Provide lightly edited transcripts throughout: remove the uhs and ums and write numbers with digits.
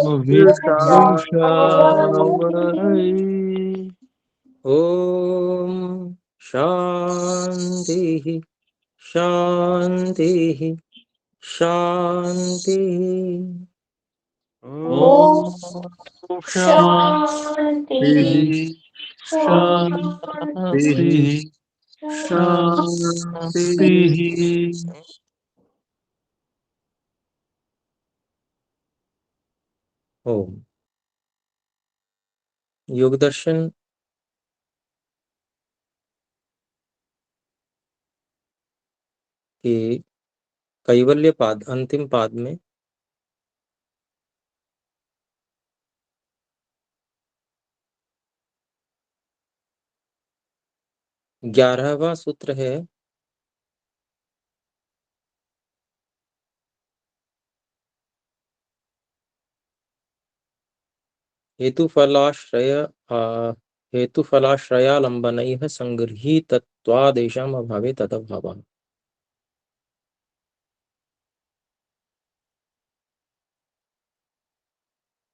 विद्युषावहै। ओम शांति शांति शांति। ओम शांति शांति शांति। ओम योग दर्शन के कैवल्य पाद अंतिम पाद में 11वां सूत्र है हेतुफलाश्रयालंबनैः संगृहीतत्वादेशाम् अभावे तदभावः।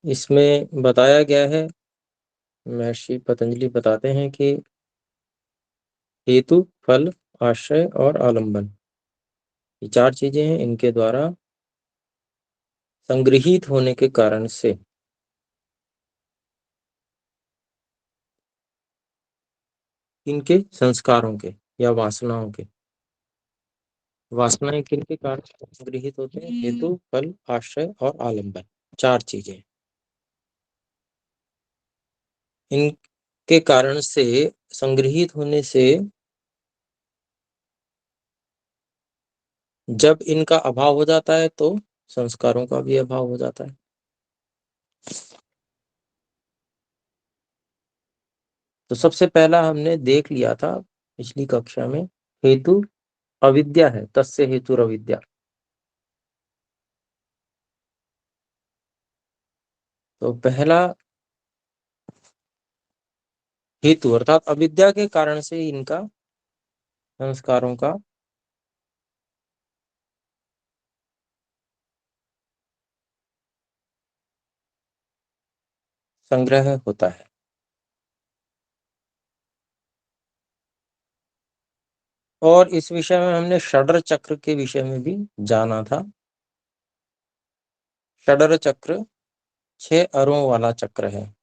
इसमें बताया गया है, महर्षि पतंजलि बताते हैं कि हेतु, फल, आश्रय और आलंबन, ये 4 चीजें हैं। इनके द्वारा संग्रहित होने के कारण से इनके संस्कारों के या वासनाओं के, वासनाएं किनके कारण संग्रहित होते हैं? हेतु, फल, आश्रय और आलंबन, 4 चीजें। इनके कारण से संग्रहित होने से जब इनका अभाव हो जाता है तो संस्कारों का भी अभाव हो जाता है। तो सबसे पहला हमने देख लिया था पिछली कक्षा में, हेतु अविद्या है, तस्य हेतु अविद्या। तो पहला हेतु अर्थात अविद्या के कारण से इनका संस्कारों का संग्रह होता है। और इस विषय में हमने षड्र चक्र के विषय में भी जाना था। षड्र चक्र 6 अरों वाला चक्र है।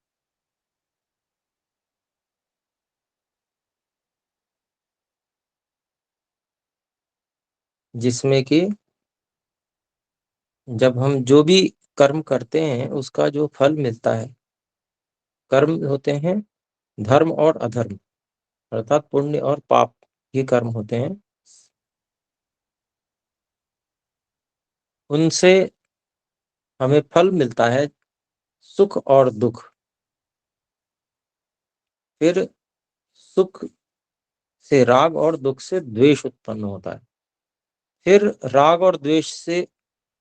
जिसमें कि जब हम जो भी कर्म करते हैं उसका जो फल मिलता है, कर्म होते हैं धर्म और अधर्म, अर्थात पुण्य और पाप, ये कर्म होते हैं। उनसे हमें फल मिलता है सुख और दुख। फिर सुख से राग और दुख से द्वेष उत्पन्न होता है। फिर राग और द्वेष से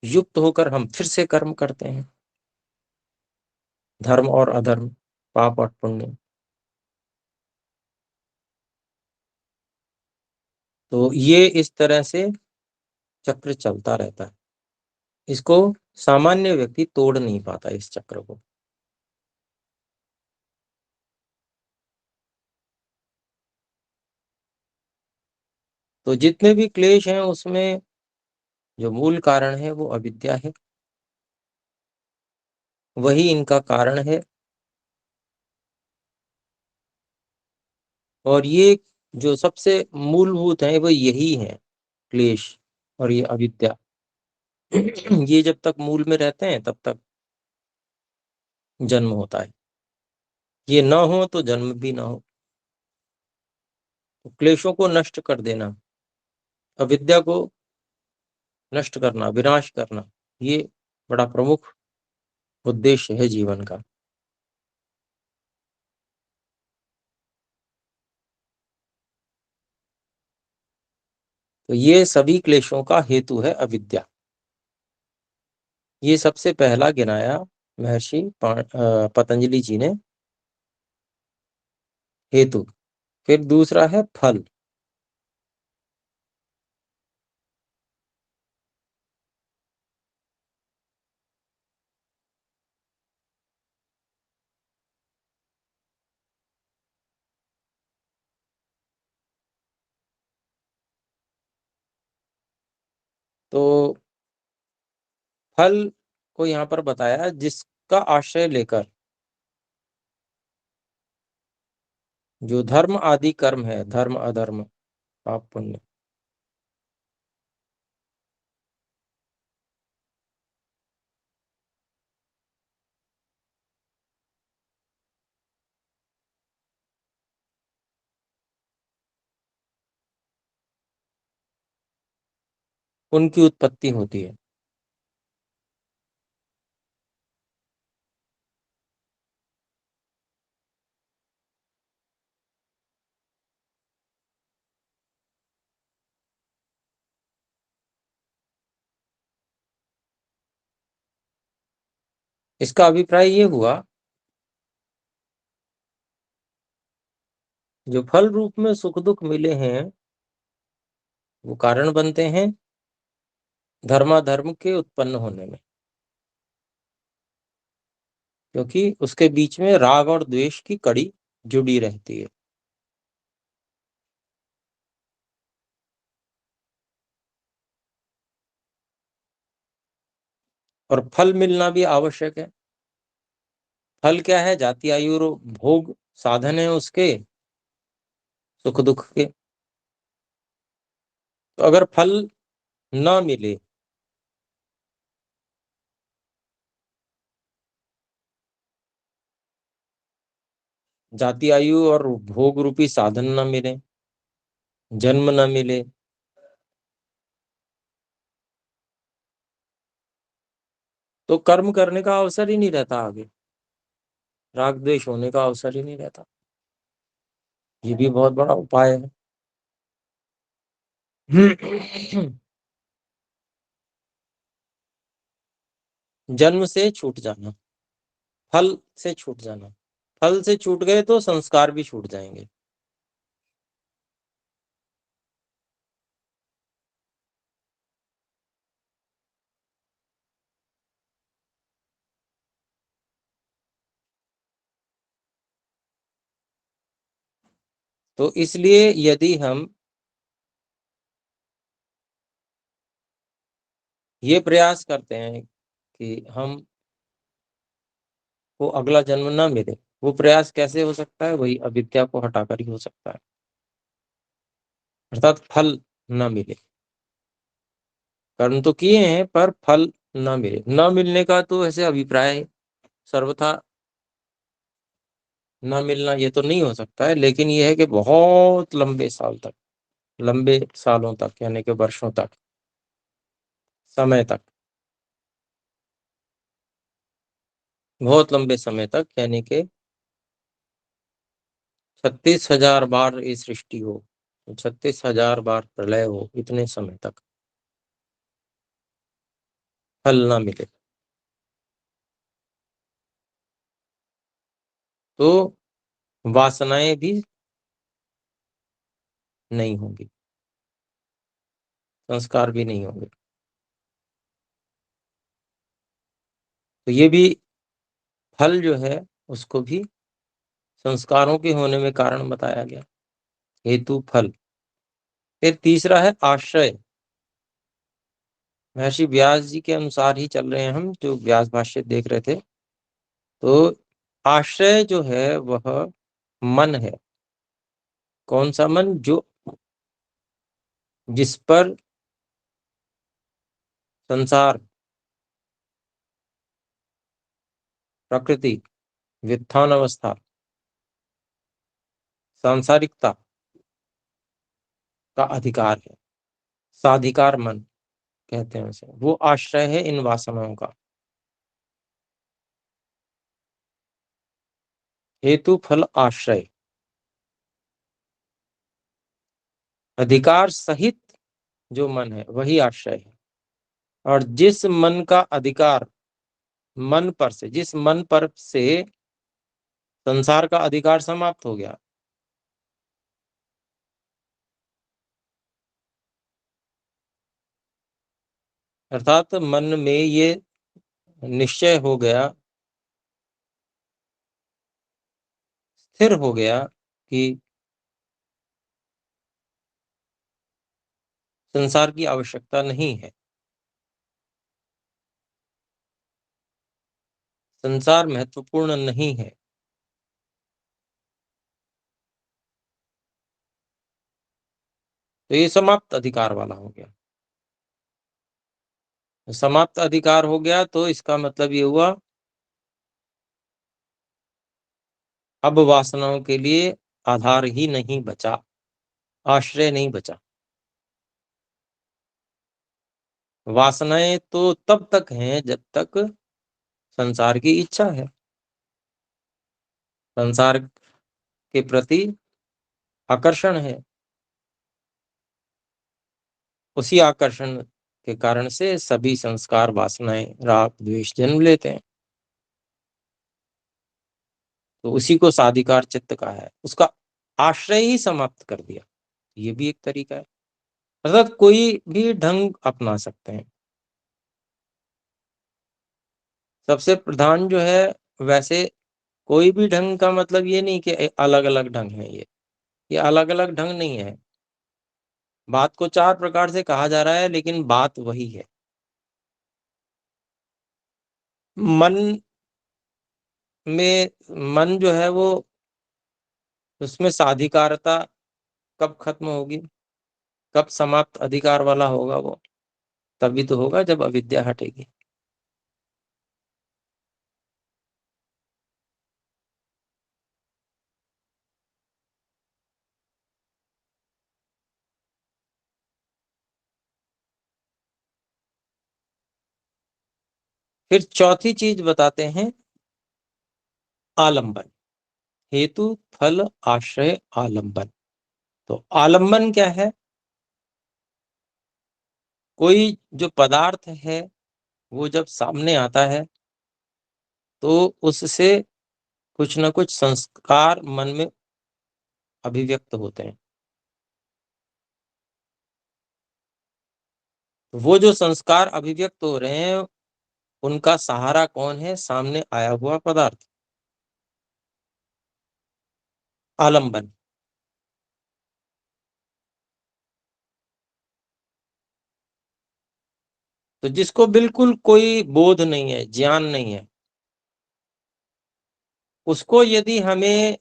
युक्त होकर हम फिर से कर्म करते हैं, धर्म और अधर्म, पाप और पुण्य। तो ये इस तरह से चक्र चलता रहता है। इसको सामान्य व्यक्ति तोड़ नहीं पाता, इस चक्र को। तो जितने भी क्लेश हैं उसमें जो मूल कारण है वो अविद्या है, वही इनका कारण है। और ये जो सबसे मूलभूत है वो यही है, क्लेश और ये अविद्या। ये जब तक मूल में रहते हैं तब तक जन्म होता है, ये ना हो तो जन्म भी ना हो। तो क्लेशों को नष्ट कर देना, अविद्या को नष्ट करना, विनाश करना, ये बड़ा प्रमुख उद्देश्य है जीवन का। तो ये सभी क्लेशों का हेतु है अविद्या। ये सबसे पहला गिनाया महर्षि पतंजलि जी ने, हेतु। फिर दूसरा है फल। तो फल को यहाँ पर बताया जिसका आश्रय लेकर जो धर्म आदि कर्म है, धर्म अधर्म पाप पुण्य, उनकी उत्पत्ति होती है। इसका अभिप्राय ये हुआ, जो फल रूप में सुख दुख मिले हैं वो कारण बनते हैं धर्माधर्म के उत्पन्न होने में, क्योंकि उसके बीच में राग और द्वेष की कड़ी जुड़ी रहती है। और फल मिलना भी आवश्यक है। फल क्या है? जाति आयु और भोग साधन है उसके सुख दुख के। तो अगर फल ना मिले, जाति आयु और भोग रूपी साधन ना मिले, जन्म ना मिले, तो कर्म करने का अवसर ही नहीं रहता, आगे राग द्वेष होने का अवसर ही नहीं रहता। ये भी बहुत बड़ा उपाय है। जन्म से छूट जाना, फल से छूट जाना। फल से छूट गए तो संस्कार भी छूट जाएंगे। तो इसलिए यदि हम ये प्रयास करते हैं कि हम को अगला जन्म ना मिले, वो प्रयास कैसे हो सकता है? वही अविद्या को हटाकर ही हो सकता है, अर्थात फल ना मिले। कर्म तो किए हैं पर फल ना मिले। ना मिलने का तो ऐसे अभिप्राय सर्वथा ना मिलना ये तो नहीं हो सकता है, लेकिन ये है कि बहुत लंबे साल तक, लंबे सालों तक यानी कि वर्षों तक, समय तक, बहुत लंबे समय तक, यानी कि 36,000 बार ये सृष्टि हो, 36,000 बार प्रलय हो, इतने समय तक फल ना मिले तो वासनाएं भी नहीं होंगी, संस्कार भी नहीं होंगे। तो ये भी फल जो है उसको भी संस्कारों के होने में कारण बताया गया, हेतु फल। फिर तीसरा है आश्रय। महर्षि व्यास जी के अनुसार ही चल रहे हैं हम, जो व्यास भाष्य देख रहे थे। तो आश्रय जो है वह मन है। कौन सा मन? जो जिस पर संसार, प्रकृति, व्युत्थान अवस्था, सांसारिकता का अधिकार है, साधिकार मन कहते हैं उसे, वो आश्रय है इन वासनाओं का। हेतु फल आश्रय, अधिकार सहित जो मन है वही आश्रय है। और जिस मन का अधिकार, मन पर से, जिस मन पर से संसार का अधिकार समाप्त हो गया, अर्थात मन में ये निश्चय हो गया, स्थिर हो गया कि संसार की आवश्यकता नहीं है, संसार महत्वपूर्ण नहीं है। तो ये समाप्त अधिकार वाला हो गया। समाप्त अधिकार हो गया तो इसका मतलब ये हुआ, अब वासनाओं के लिए आधार ही नहीं बचा, आश्रय नहीं बचा। वासनाएं तो तब तक हैं जब तक संसार की इच्छा है, संसार के प्रति आकर्षण है। उसी आकर्षण के कारण से सभी संस्कार, वासनाएं, राग, द्वेष जन्म लेते हैं। तो उसी को साधिकार चित्त का है, उसका आश्रय ही समाप्त कर दिया। ये भी एक तरीका है, अर्थात कोई भी ढंग अपना सकते हैं। सबसे प्रधान जो है, वैसे कोई भी ढंग का मतलब ये नहीं कि अलग अलग ढंग है। ये अलग अलग ढंग नहीं है। बात को चार प्रकार से कहा जा रहा है, लेकिन बात वही है। मन में, मन जो है वो, उसमें साधिकारता कब खत्म होगी, कब समाप्त अधिकार वाला होगा वो? तभी तो होगा जब अविद्या हटेगी। फिर चौथी चीज बताते हैं, आलंबन। हेतु, फल, आश्रय, आलंबन। तो आलंबन क्या है? कोई जो पदार्थ है वो जब सामने आता है तो उससे कुछ ना कुछ संस्कार मन में अभिव्यक्त होते हैं। वो जो संस्कार अभिव्यक्त हो रहे हैं, उनका सहारा कौन है? सामने आया हुआ पदार्थ, आलंबन। तो जिसको बिल्कुल कोई बोध नहीं है, ज्ञान नहीं है, उसको यदि हमें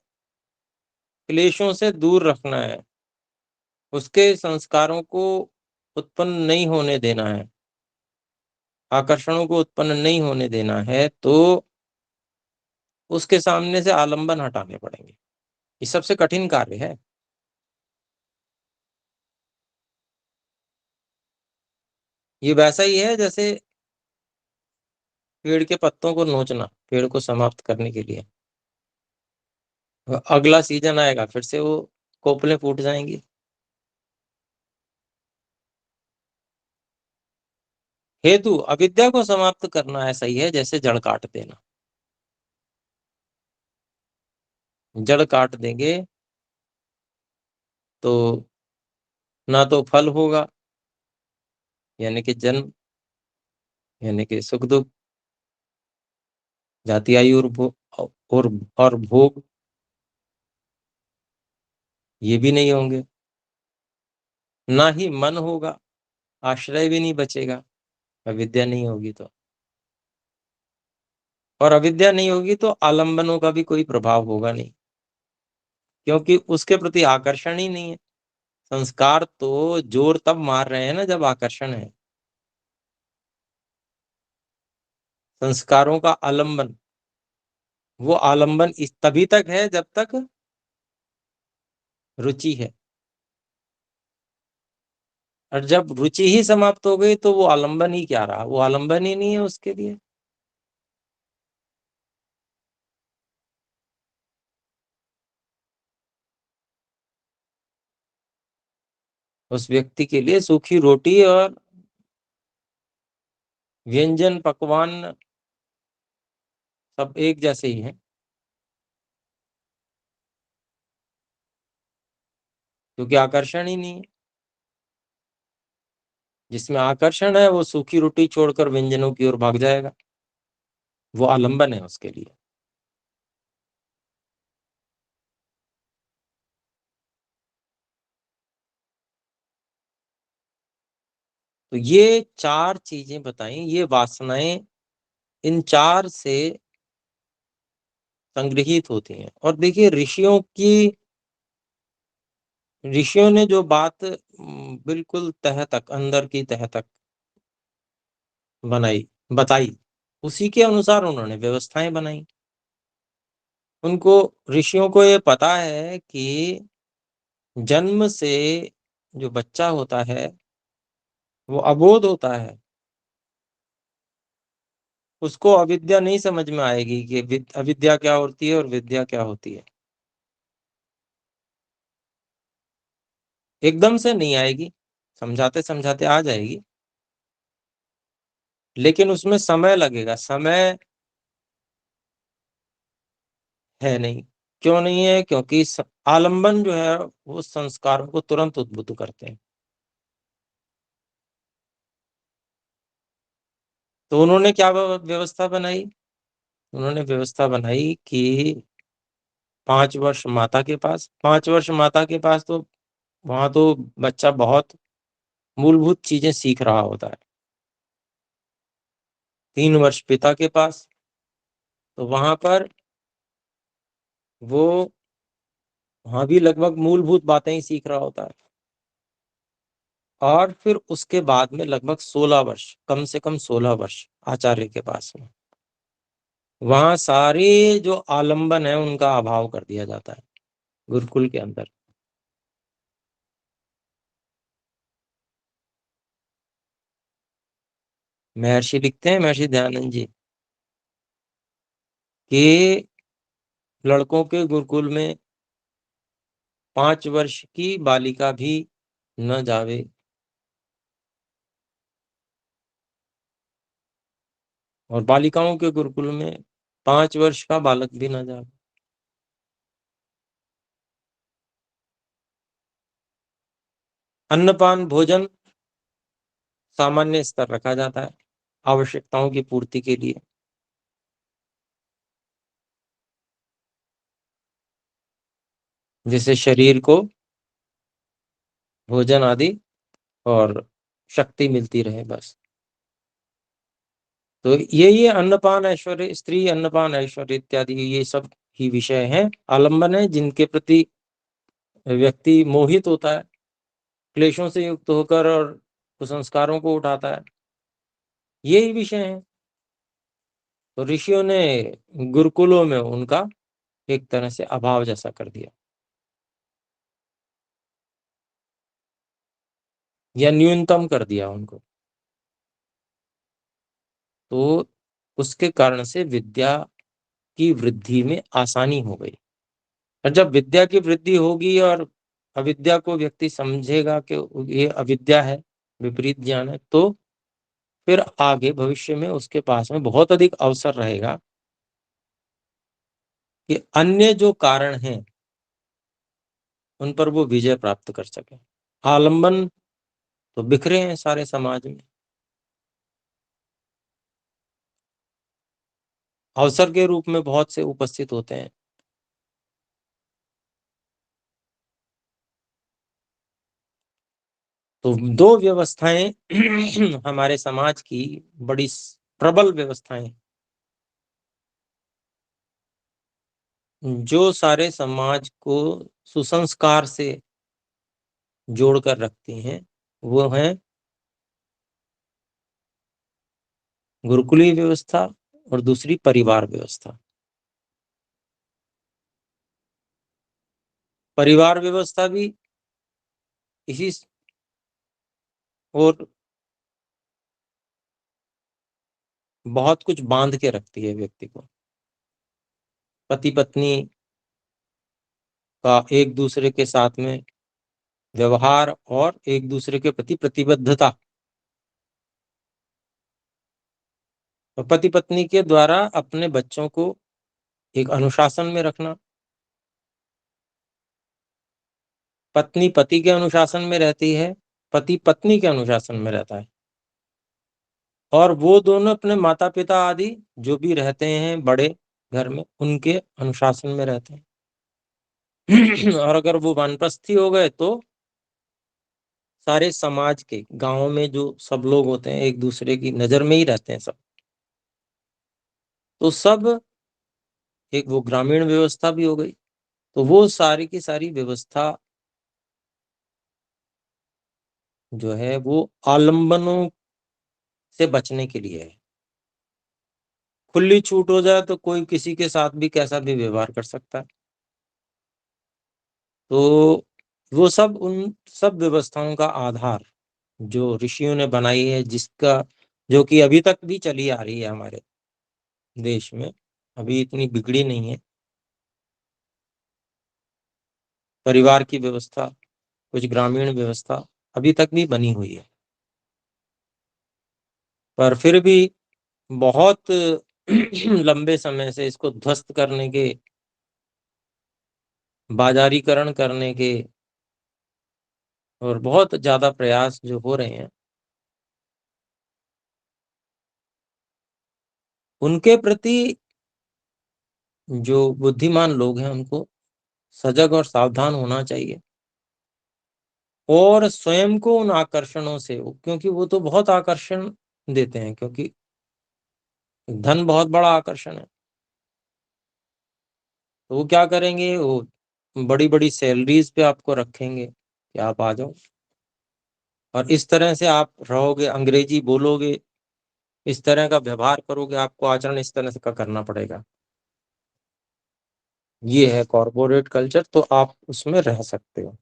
क्लेशों से दूर रखना है, उसके संस्कारों को उत्पन्न नहीं होने देना है, आकर्षणों को उत्पन्न नहीं होने देना है, तो उसके सामने से आलंबन हटाने पड़ेंगे। ये सबसे कठिन कार्य है। ये वैसा ही है जैसे पेड़ के पत्तों को नोचना, पेड़ को समाप्त करने के लिए। अगला सीजन आएगा, फिर से वो कोपलें फूट जाएंगी। हेतु, अविद्या को समाप्त करना ऐसा ही है जैसे जड़ काट देना। जड़ काट देंगे तो ना तो फल होगा, यानी कि जन्म, यानी कि सुख दुख, जाति, आयु और और भोग, ये भी नहीं होंगे। ना ही मन होगा, आश्रय भी नहीं बचेगा, अविद्या नहीं होगी तो। और अविद्या नहीं होगी तो आलंबनों का भी कोई प्रभाव होगा नहीं, क्योंकि उसके प्रति आकर्षण ही नहीं है। संस्कार तो जोर तब मार रहे हैं ना जब आकर्षण है। संस्कारों का आलंबन, वो आलंबन इस तभी तक है जब तक रुचि है। और जब रुचि ही समाप्त हो गई तो वो आलंबन ही क्या रहा? वो आलंबन ही नहीं है उसके लिए। उस व्यक्ति के लिए सूखी रोटी और व्यंजन, पकवान सब एक जैसे ही हैं, क्योंकि आकर्षण ही नहीं है। जिसमें आकर्षण है वो सूखी रोटी छोड़कर व्यंजनों की ओर भाग जाएगा। वो आलंबन है उसके लिए। तो ये चार चीजें बताई, ये वासनाएं, इन चार से संग्रहित होती हैं। और देखिए ऋषियों ने जो बात बिल्कुल तह तक, अंदर की तह तक बताई, उसी के अनुसार उन्होंने व्यवस्थाएँ बनाई। उनको ऋषियों को ये पता है कि जन्म से जो बच्चा होता है, वो अबोध होता है। उसको अविद्या नहीं समझ में आएगी कि अविद्या क्या होती है और विद्या क्या होती है। एकदम से नहीं आएगी, समझाते-समझाते आ जाएगी, लेकिन उसमें समय लगेगा। समय है नहीं। क्यों नहीं है? क्योंकि आलंबन जो है, वो संस्कारों को तुरंत उद्बुद्ध करते हैं। तो उन्होंने क्या व्यवस्था बनाई? उन्होंने व्यवस्था बनाई कि 5 वर्ष माता के पास, 5 वर्ष माता के पास, तो वहाँ तो बच्चा बहुत मूलभूत चीज़ें सीख रहा होता है। 3 वर्ष पिता के पास, तो वहाँ पर वो वहाँ भी लगभग मूलभूत बातें ही सीख रहा होता है। और फिर उसके बाद में लगभग 16 वर्ष, कम से कम 16 वर्ष आचार्य के पास में। वहाँ सारे जो आलंबन है, उनका अभाव कर दिया जाता है, गुरुकुल के अंदर। महर्षि लिखते हैं, महर्षि दयानंद जी, कि लड़कों के गुरुकुल में 5 वर्ष की बालिका भी न जावे, और बालिकाओं के गुरुकुल में 5 वर्ष का बालक भी न जावे। अन्नपान भोजन सामान्य स्तर रखा जाता है, आवश्यकताओं की पूर्ति के लिए। जिससे शरीर को भोजन आदि और शक्ति मिलती रहे, बस। तो ये अन्नपान ऐश्वर्य, स्त्री अन्नपान ऐश्वर्य इत्यादि, ये सब ही विषय हैं, आलंबन है, जिनके प्रति व्यक्ति मोहित होता है, क्लेशों से युक्त होकर, और कुसंस्कारों को उठाता है। यही विषय हैं। तो ऋषियों ने गुरुकुलों में उनका एक तरह से अभाव जैसा कर दिया, या न्यूनतम कर दिया उनको। तो उसके कारण से विद्या की वृद्धि में आसानी हो गई। और जब विद्या की वृद्धि होगी और अविद्या को व्यक्ति समझेगा कि ये अविद्या है, विपरीत ज्ञान है, तो फिर आगे भविष्य में उसके पास में बहुत अधिक अवसर रहेगा कि अन्य जो कारण हैं, उन पर वो विजय प्राप्त कर सके। आलंबन तो बिखरे हैं सारे समाज में, अवसर के रूप में बहुत से उपस्थित होते हैं। तो 2 व्यवस्थाएं हमारे समाज की बड़ी प्रबल व्यवस्थाएं, जो सारे समाज को सुसंस्कार से जोड़कर रखती हैं, वो है गुरुकुलीय व्यवस्था और दूसरी परिवार व्यवस्था। परिवार व्यवस्था भी इसी और बहुत कुछ बांध के रखती है व्यक्ति को। पति पत्नी का एक दूसरे के साथ में व्यवहार और एक दूसरे के प्रति प्रतिबद्धता, और पति पत्नी के द्वारा अपने बच्चों को एक अनुशासन में रखना। पत्नी पति के अनुशासन में रहती है, पति पत्नी के अनुशासन में रहता है, और वो दोनों अपने माता पिता आदि जो भी रहते हैं बड़े घर में, उनके अनुशासन में रहते हैं। और अगर वो वानप्रस्थी हो गए, तो सारे समाज के, गांव में जो सब लोग होते हैं, एक दूसरे की नजर में ही रहते हैं सब, तो सब एक वो ग्रामीण व्यवस्था भी हो गई। तो वो सारी की सारी व्यवस्था जो है वो आलंबनों से बचने के लिए है। खुली छूट हो जाए तो कोई किसी के साथ भी कैसा भी व्यवहार कर सकता है। तो वो सब उन सब व्यवस्थाओं का आधार जो ऋषियों ने बनाई है, जिसका जो कि अभी तक भी चली आ रही है हमारे देश में, अभी इतनी बिगड़ी नहीं है। परिवार की व्यवस्था, कुछ ग्रामीण व्यवस्था अभी तक भी बनी हुई है। पर फिर भी बहुत लंबे समय से इसको ध्वस्त करने के, बाजारीकरण करने के और बहुत ज़्यादा प्रयास जो हो रहे हैं, उनके प्रति जो बुद्धिमान लोग हैं उनको सजग और सावधान होना चाहिए। और स्वयं को उन आकर्षणों से, क्योंकि वो तो बहुत आकर्षण देते हैं, क्योंकि धन बहुत बड़ा आकर्षण है। तो वो क्या करेंगे, वो बड़ी-बड़ी सैलरीज़ पे आपको रखेंगे कि आप आ जाओ और इस तरह से आप रहोगे, अंग्रेजी बोलोगे, इस तरह का व्यवहार करोगे, आपको आचरण इस तरह से का करना पड़ेगा। ये है कॉर्पोरेट कल्चर, तो आप उसमें रह सकते हो।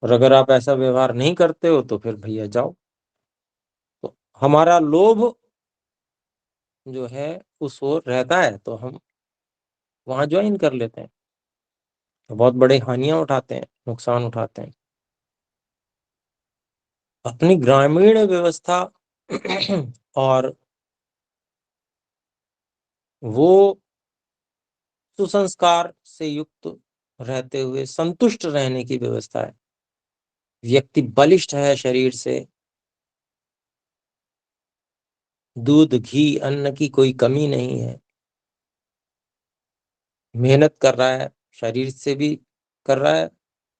और अगर आप ऐसा व्यवहार नहीं करते हो तो फिर भैया जाओ। तो हमारा लोभ जो है उस ओर रहता है, तो हम वहाँ जॉइन कर लेते हैं। तो बहुत बड़ी हानियाँ उठाते हैं, नुकसान उठाते हैं। अपनी ग्रामीण व्यवस्था और वो सुसंस्कार से युक्त रहते हुए संतुष्ट रहने की व्यवस्था है। व्यक्ति बलिष्ठ है शरीर से, दूध, घी, अन्न की कोई कमी नहीं है। मेहनत कर रहा है, शरीर से भी कर रहा है,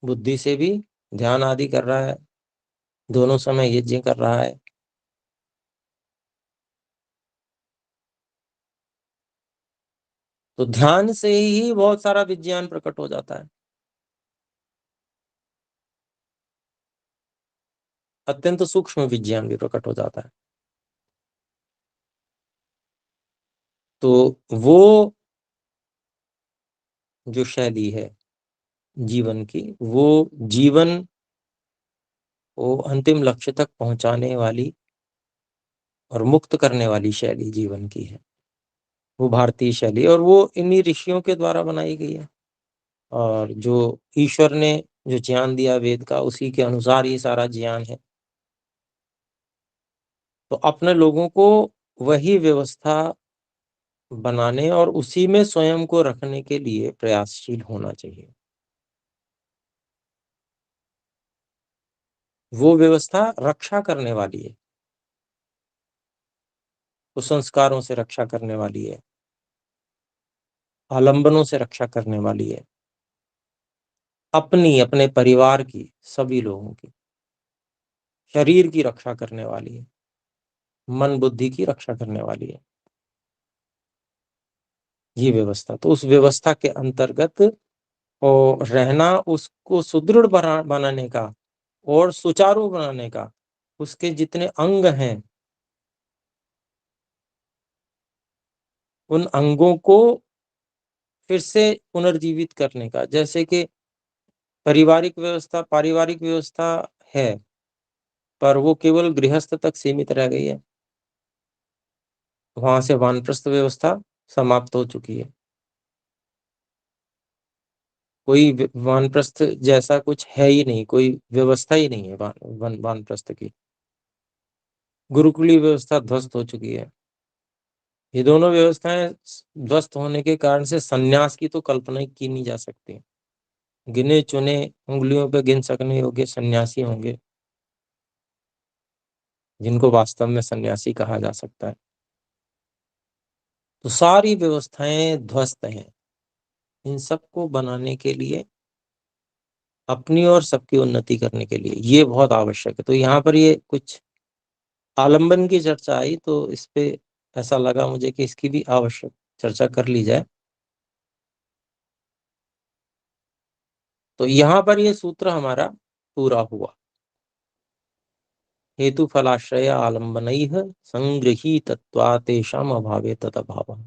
बुद्धि से भी, ध्यान आदि कर रहा है, दोनों समय यज्ञ कर रहा है। तो ध्यान से ही बहुत सारा विज्ञान प्रकट हो जाता है। अत्यंत सूक्ष्म विज्ञान भी प्रकट हो जाता है। तो वो जो शैली है जीवन की, वो जीवन को अंतिम लक्ष्य तक पहुंचाने वाली और मुक्त करने वाली शैली जीवन की है। वो भारतीय शैली, और वो इन्हीं ऋषियों के द्वारा बनाई गई है। और जो ईश्वर ने जो ज्ञान दिया वेद का, उसी के अनुसार ये सारा ज्ञान है। तो अपने लोगों को वही व्यवस्था बनाने और उसी में स्वयं को रखने के लिए प्रयासशील होना चाहिए। वो व्यवस्था रक्षा करने वाली है, कुसंस्कारों से रक्षा करने वाली है, आलंबनों से रक्षा करने वाली है, अपनी, अपने परिवार की, सभी लोगों की, शरीर की रक्षा करने वाली है, मन बुद्धि की रक्षा करने वाली है ये व्यवस्था। तो उस व्यवस्था के अंतर्गत और रहना, उसको सुदृढ़ बनाने का और सुचारू बनाने का, उसके जितने अंग हैं, उन अंगों को फिर से पुनर्जीवित करने का। जैसे कि पारिवारिक व्यवस्था है, पर वो केवल गृहस्थ तक सीमित रह गई है। वहां से वानप्रस्थ व्यवस्था समाप्त हो चुकी है। कोई वानप्रस्थ जैसा कुछ है ही नहीं, कोई व्यवस्था ही नहीं है वानप्रस्थ की। गुरुकुलीय व्यवस्था ध्वस्त हो चुकी है। ये दोनों व्यवस्थाएं ध्वस्त होने के कारण से सन्यास की तो कल्पना ही की नहीं जा सकती। गिने चुने, उंगलियों पे गिन सकने योग्य सन्यासी होंगे जिनको वास्तव में सन्यासी कहा जा सकता है। तो सारी व्यवस्थाएं ध्वस्त हैं। इन सबको बनाने के लिए, अपनी और सबकी उन्नति करने के लिए ये बहुत आवश्यक है। तो यहाँ पर ये कुछ आलंबन की चर्चा आई तो इस पे ऐसा लगा मुझे कि इसकी भी आवश्यक चर्चा कर ली जाए। तो यहाँ पर ये सूत्र हमारा पूरा हुआ। हेतु फलाश्रय आलंबनैः संगृहीतत्वा तेषाम अभावे तदभावः।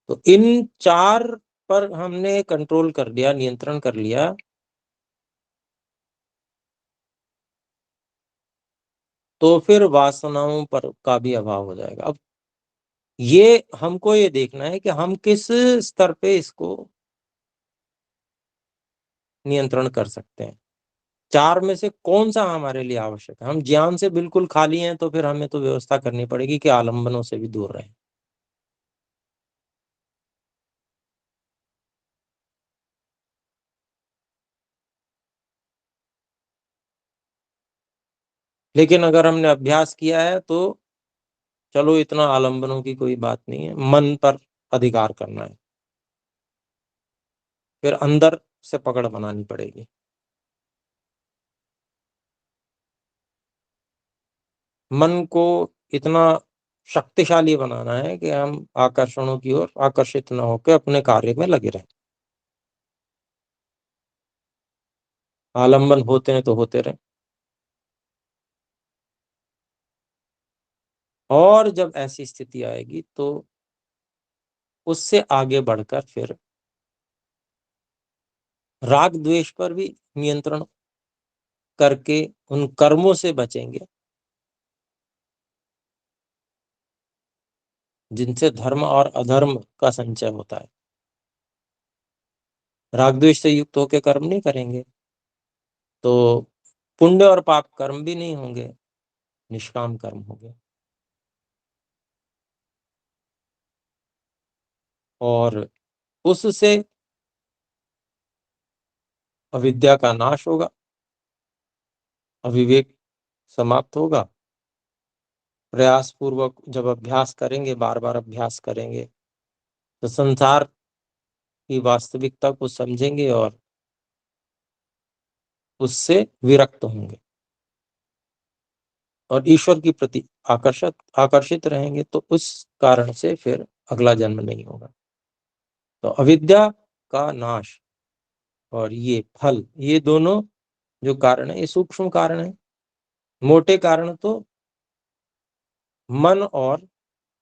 तो इन चार पर हमने कंट्रोल कर लिया, नियंत्रण कर लिया, तो फिर वासनाओं पर का भी अभाव हो जाएगा। अब ये हमको ये देखना है कि हम किस स्तर पे इसको नियंत्रण कर सकते हैं। चार में से कौन सा हमारे लिए आवश्यक है। हम ज्ञान से बिल्कुल खाली हैं तो फिर हमें तो व्यवस्था करनी पड़ेगी कि आलंबनों से भी दूर रहें। लेकिन अगर हमने अभ्यास किया है तो चलो इतना आलंबनों की कोई बात नहीं है, मन पर अधिकार करना है, फिर अंदर से पकड़ बनानी पड़ेगी। मन को इतना शक्तिशाली बनाना है कि हम आकर्षणों की ओर आकर्षित न होकर अपने कार्य में लगे रहें। आलंबन होते हैं तो होते रहें, और जब ऐसी स्थिति आएगी तो उससे आगे बढ़कर फिर राग द्वेष पर भी नियंत्रण करके उन कर्मों से बचेंगे जिनसे धर्म और अधर्म का संचय होता है। राग द्वेष से युक्त होकर कर्म नहीं करेंगे तो पुण्य और पाप कर्म भी नहीं होंगे, निष्काम कर्म होंगे, और उससे अविद्या का नाश होगा, अविवेक समाप्त होगा। प्रयास पूर्वक जब अभ्यास करेंगे, बार बार अभ्यास करेंगे, तो संसार की वास्तविकता को समझेंगे और उससे विरक्त होंगे और ईश्वर की प्रति आकर्षित रहेंगे, तो उस कारण से फिर अगला जन्म नहीं होगा। तो अविद्या का नाश और ये फल, ये दोनों जो कारण है ये सूक्ष्म कारण है। मोटे कारण तो मन, और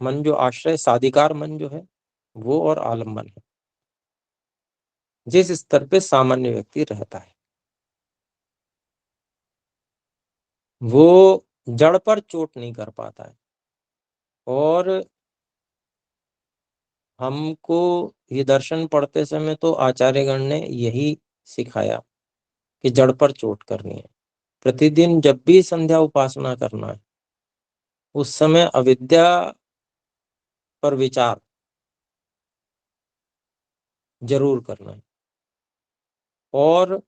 मन जो आश्रय साधिकार मन जो है वो, और आलम्बन है, जिस स्तर पे सामान्य व्यक्ति रहता है वो जड़ पर चोट नहीं कर पाता है। और हमको ये दर्शन पढ़ते समय तो आचार्यगण ने यही सिखाया कि जड़ पर चोट करनी है। प्रतिदिन जब भी संध्या उपासना करना है उस समय अविद्या पर विचार जरूर करना है, और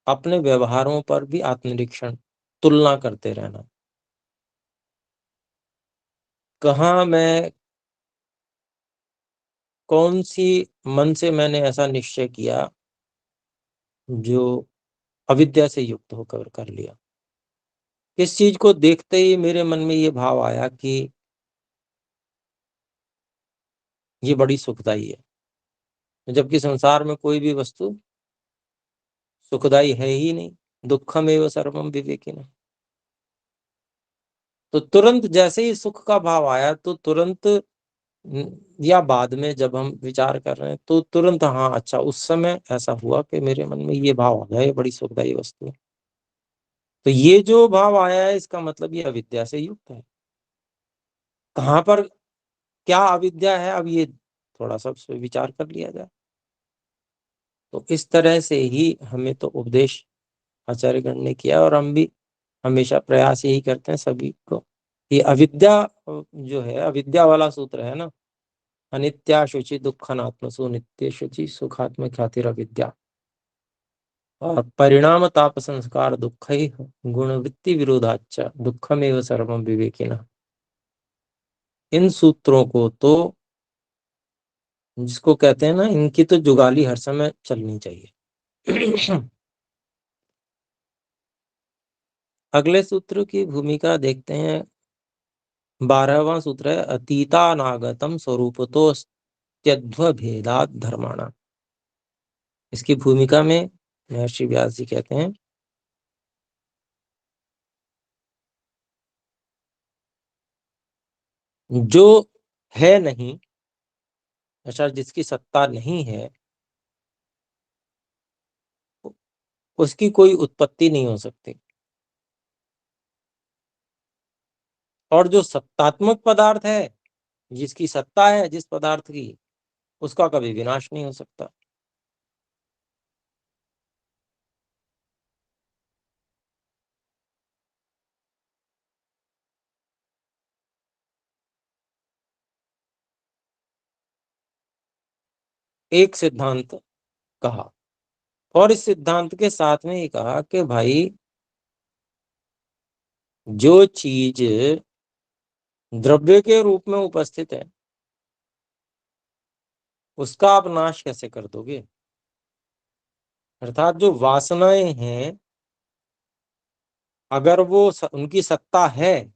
अपने व्यवहारों पर भी आत्मनिरीक्षण, तुलना करते रहना। कहाँ मैं, कौन सी मन से मैंने ऐसा निश्चय किया जो अविद्या से युक्त होकर कर लिया। किस चीज को देखते ही मेरे मन में ये भाव आया कि ये बड़ी सुखदाई है, जबकि संसार में कोई भी वस्तु सुखदाई है ही नहीं। दुखमेव सर्वम विवेकिनः। तो तुरंत जैसे ही सुख का भाव आया तो तुरंत या बाद में जब हम विचार कर रहे हैं तो तुरंत, हाँ अच्छा, उस समय ऐसा हुआ कि मेरे मन में ये भाव आ गया ये बड़ी सुखदायी वस्तु है। तो ये जो भाव आया है इसका मतलब ये अविद्या से युक्त है। कहाँ पर क्या अविद्या है, अब ये थोड़ा सा उस पर विचार कर लिया जाए। तो इस तरह से ही हमें तो उपदेश आचार्यगण ने किया, और हम भी हमेशा प्रयास यही करते हैं सभी को कि अविद्या जो है, अविद्या वाला सूत्र है ना, अनित्या शुचि दुःखनात्मसु नित्य शुचि सुखात्म ख्यातिर अविद्या, और परिणाम ताप संस्कार दुख गुणवृत्ति विरोधाच दुखमेव सर्वम विवेकिनः। इन सूत्रों को तो, जिसको कहते हैं ना, इनकी तो जुगाली हर समय चलनी चाहिए। अगले सूत्र की भूमिका देखते हैं। 12वां सूत्र है अतीतानागतम स्वरूपतोस्त्यध्वभेदात् धर्माणाम्। इसकी भूमिका में महर्षि व्यास जी कहते हैं, जो है नहीं, अच्छा जिसकी सत्ता नहीं है, उसकी कोई उत्पत्ति नहीं हो सकती। और जो सत्तात्मक पदार्थ है, जिसकी सत्ता है जिस पदार्थ की, उसका कभी विनाश नहीं हो सकता। एक सिद्धांत कहा, और इस सिद्धांत के साथ में ये कहा कि भाई जो चीज द्रव्य के रूप में उपस्थित है, उसका आप नाश कैसे कर दोगे। अर्थात जो वासनाएं हैं, अगर वो उनकी सत्ता है,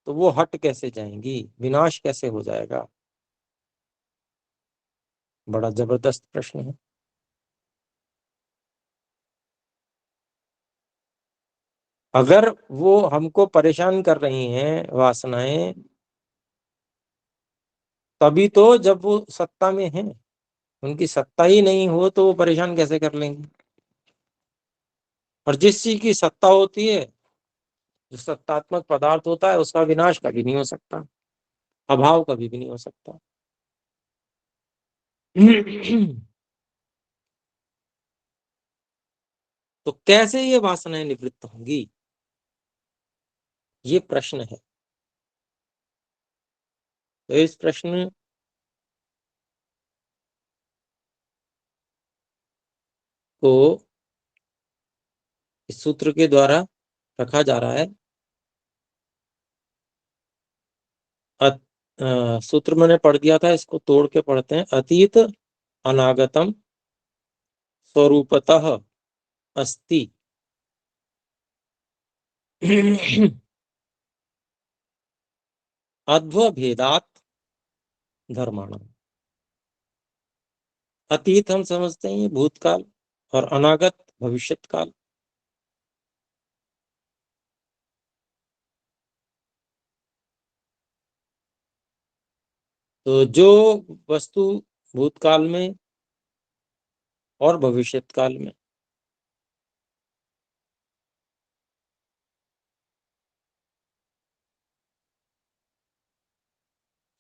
तो वो हट कैसे जाएंगी, विनाश कैसे हो जाएगा। बड़ा जबरदस्त प्रश्न है। अगर वो हमको परेशान कर रही हैं वासनाएं, तभी तो जब वो सत्ता में हैं। उनकी सत्ता ही नहीं हो तो वो परेशान कैसे कर लेंगे। और जिस चीज की सत्ता होती है, जो सत्तात्मक पदार्थ होता है, उसका विनाश कभी नहीं हो सकता, अभाव कभी भी नहीं हो सकता। तो कैसे ये वासनाएं निवृत्त होंगी, ये प्रश्न है। तो इस प्रश्न को इस सूत्र के द्वारा रखा जा रहा है। सूत्र मैंने पढ़ दिया था, इसको तोड़ के पढ़ते हैं। अतीत अनागतम स्वरूपतः अस्ति अध्वभेदात् धर्माणाम्। अतीत हम समझते हैं ये भूतकाल, और अनागत भविष्यत काल। तो जो वस्तु भूतकाल में और भविष्यत काल में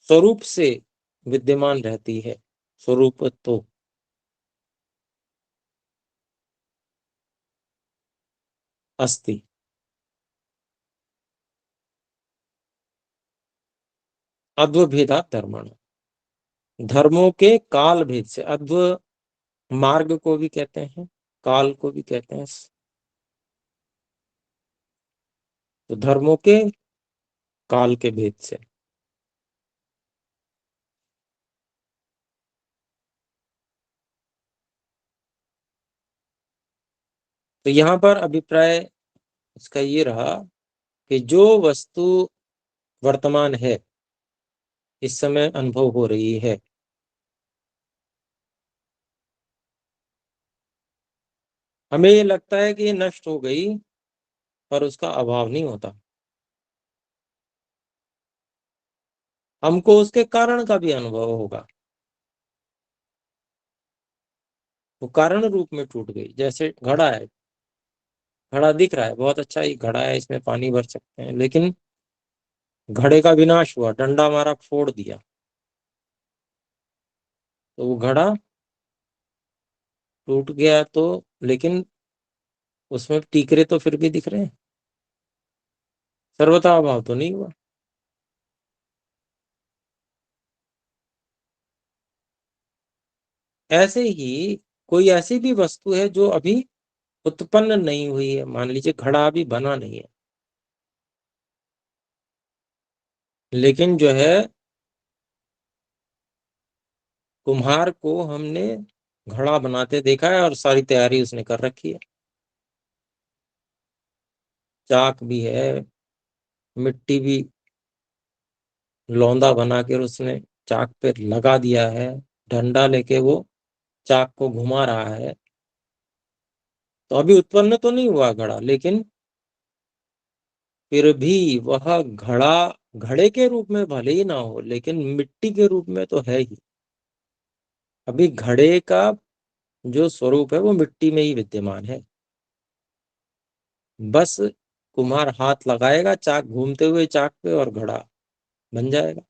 स्वरूप से विद्यमान रहती है, स्वरूप तो अस्ति अद्वभेदात् धर्माणाम्। धर्मों के काल भेद से, अद्व मार्ग को भी कहते हैं, काल को भी कहते हैं। तो धर्मों के काल के भेद से। तो यहाँ पर अभिप्राय इसका ये रहा कि जो वस्तु वर्तमान है, इस समय अनुभव हो रही है, हमें ये लगता है कि ये नष्ट हो गई, पर उसका अभाव नहीं होता। हमको उसके कारण का भी अनुभव होगा। वो कारण रूप में टूट गई। जैसे घड़ा है, घड़ा दिख रहा है, बहुत अच्छा ही घड़ा है, इसमें पानी भर सकते हैं, लेकिन घड़े का विनाश हुआ, डंडा मारा, फोड़ दिया, तो वो घड़ा टूट गया। तो लेकिन उसमें टीकरे तो फिर भी दिख रहे हैं, सर्वथा अभाव तो नहीं हुआ। ऐसे ही कोई ऐसी भी वस्तु है जो अभी उत्पन्न नहीं हुई है, मान लीजिए घड़ा अभी बना नहीं है, लेकिन जो है कुम्हार को हमने घड़ा बनाते देखा है, और सारी तैयारी उसने कर रखी है। चाक भी है, मिट्टी भी लौंदा बना कर उसने चाक पे लगा दिया है, डंडा लेके वो चाक को घुमा रहा है। तो अभी उत्पन्न तो नहीं हुआ घड़ा, लेकिन फिर भी वह घड़ा घड़े के रूप में भले ही ना हो, लेकिन मिट्टी के रूप में तो है ही। अभी घड़े का जो स्वरूप है वो मिट्टी में ही विद्यमान है। बस कुम्हार हाथ लगाएगा चाक घूमते हुए चाक पे और घड़ा बन जाएगा।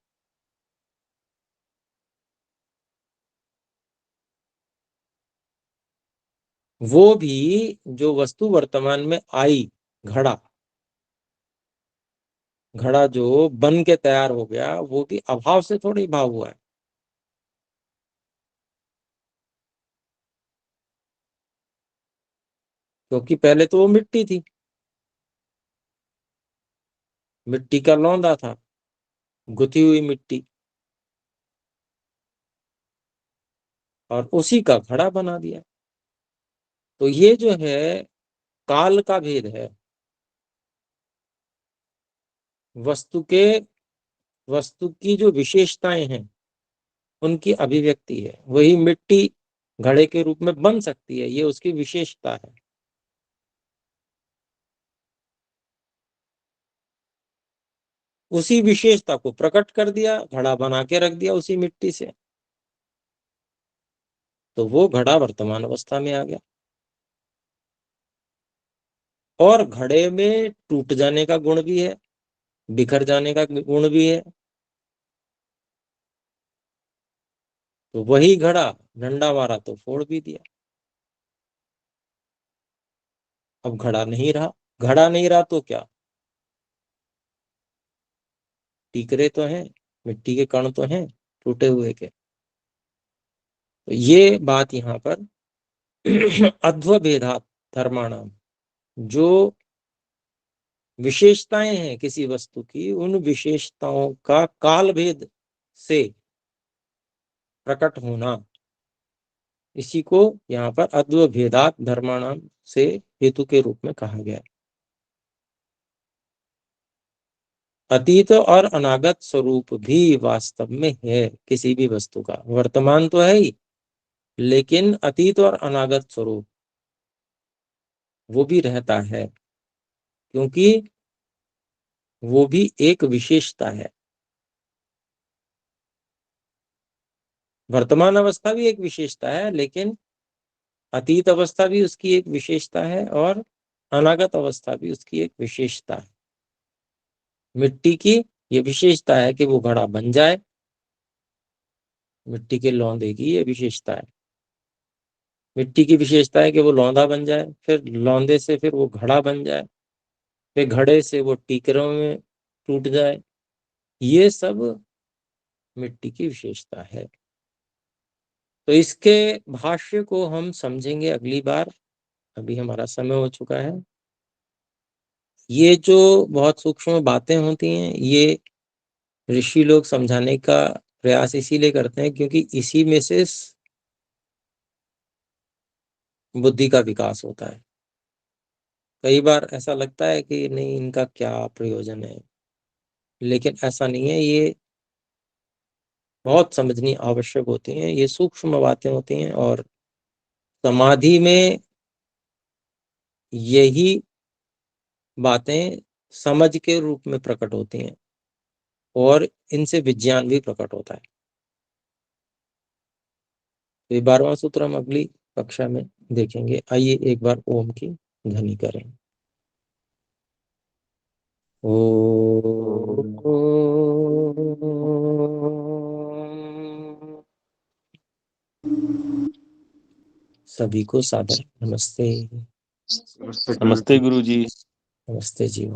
वो भी जो वस्तु वर्तमान में आई, घड़ा, घड़ा जो बन के तैयार हो गया, वो भी अभाव से थोड़ी भाव हुआ है। क्योंकि पहले तो वो मिट्टी थी, मिट्टी का लौंदा था, गुथी हुई मिट्टी, और उसी का घड़ा बना दिया। तो ये जो है काल का भेद है। वस्तु के वस्तु की जो विशेषताएं हैं उनकी अभिव्यक्ति है। वही मिट्टी घड़े के रूप में बन सकती है, ये उसकी विशेषता है। उसी विशेषता को प्रकट कर दिया, घड़ा बना के रख दिया उसी मिट्टी से, तो वो घड़ा वर्तमान अवस्था में आ गया। और घड़े में टूट जाने का गुण भी है, बिखर जाने का गुण भी है। तो वही घड़ा डंडा मारा तो फोड़ भी दिया। अब घड़ा नहीं रहा। घड़ा नहीं रहा तो क्या, टीकरे तो हैं, मिट्टी के कण तो हैं टूटे हुए के। तो ये बात यहाँ पर अध्वभेदात धर्माणाम, जो विशेषताएं हैं किसी वस्तु की, उन विशेषताओं का काल भेद से प्रकट होना, इसी को यहाँ पर अद्वभेदात धर्माणाम से हेतु के रूप में कहा गया। अतीत और अनागत स्वरूप भी वास्तव में है किसी भी वस्तु का, वर्तमान तो है ही, लेकिन अतीत और अनागत स्वरूप वो भी रहता है, क्योंकि वो भी एक विशेषता है। वर्तमान अवस्था भी एक विशेषता है, लेकिन अतीत अवस्था भी उसकी एक विशेषता है, और अनागत अवस्था भी उसकी एक विशेषता है। मिट्टी की ये विशेषता है कि वो घड़ा बन जाए, मिट्टी के लौंदे की ये विशेषता है। मिट्टी की विशेषता है कि वो लौंदा बन जाए, फिर लौंदे से फिर वो घड़ा बन जाए, फिर घड़े से वो टीकरों में टूट जाए। ये सब मिट्टी की विशेषता है। तो इसके भाष्य को हम समझेंगे अगली बार। अभी हमारा समय हो चुका है। ये जो बहुत सूक्ष्म बातें होती हैं, ये ऋषि लोग समझाने का प्रयास इसीलिए करते हैं क्योंकि इसी में से बुद्धि का विकास होता है। कई बार ऐसा लगता है कि नहीं, इनका क्या प्रयोजन है, लेकिन ऐसा नहीं है। ये बहुत समझनी आवश्यक होती हैं, ये सूक्ष्म बातें होती हैं, और समाधि में यही बातें समझ के रूप में प्रकट होती हैं, और इनसे विज्ञान भी प्रकट होता है। तो ये 12वां सूत्र हम अगली कक्षा में देखेंगे। आइए एक बार ओम की ध्वनि करें। ओ सभी को सादर नमस्ते। नमस्ते गुरु जी। नमस्ते जी।